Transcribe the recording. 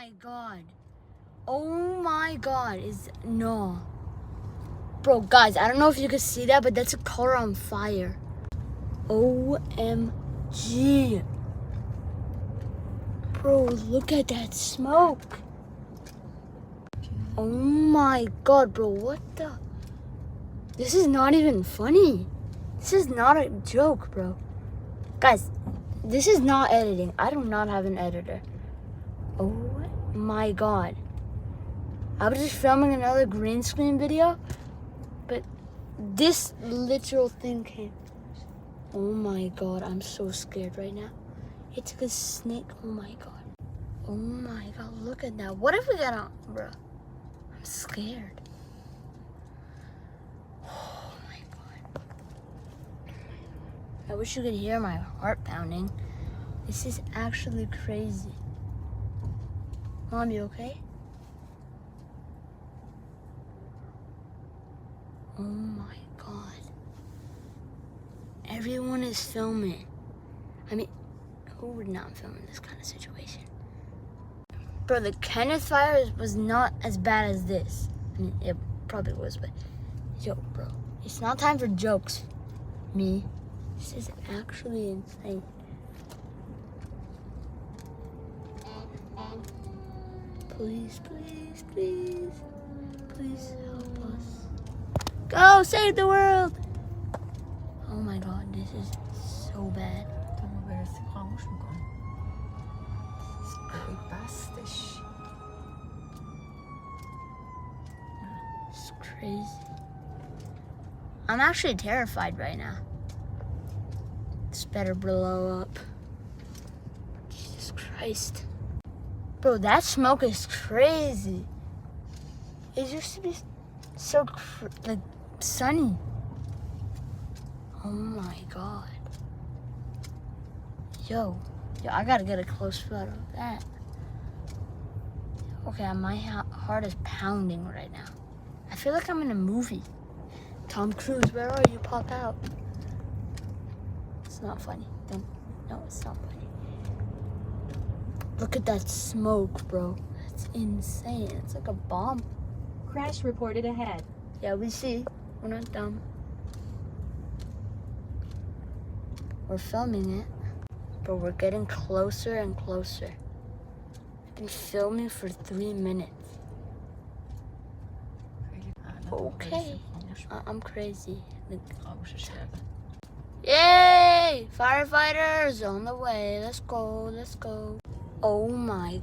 my god. Oh my god. No. Bro, guys, I don't know if you can see that, but that's a car on fire. OMG. Bro, look at that smoke. Oh my god, bro, what the? This is not even funny. This is not a joke, bro. Guys, this is not editing. I do not have an editor. Oh my god. I was just filming another green screen video, but this literal thing came. Oh my god, I'm so scared right now. It's like a snake. Oh my god. Oh my god, look at that. What if we got on, bro? I'm scared. Oh my god. I wish you could hear my heart pounding. This is actually crazy. Mom, you okay? Oh my god. Everyone is filming. I mean, who would not film in this kind of situation? Bro, the Kenneth fire was not as bad as this. I mean, it probably was, but yo, bro, it's not time for jokes. Me. This is actually insane. Please, please, please, please help us. Go save the world! Oh my god, this is so bad. It's crazy. I'm actually terrified right now. This better blow up. Jesus Christ. Bro, that smoke is crazy. It used to be so like sunny. Oh my god. Yo, I gotta get a close photo of that. Okay, my heart is pounding right now. I feel like I'm in a movie. Tom Cruise, where are you? Pop out. It's not funny. No, it's not funny. Look at that smoke, bro. That's insane. It's like a bomb. Crash reported ahead. Yeah, we see. We're not dumb. We're filming it. But we're getting closer and closer. I've been filming for 3 minutes. Okay. I'm crazy. Yay! Firefighters on the way. Let's go. Let's go. Oh my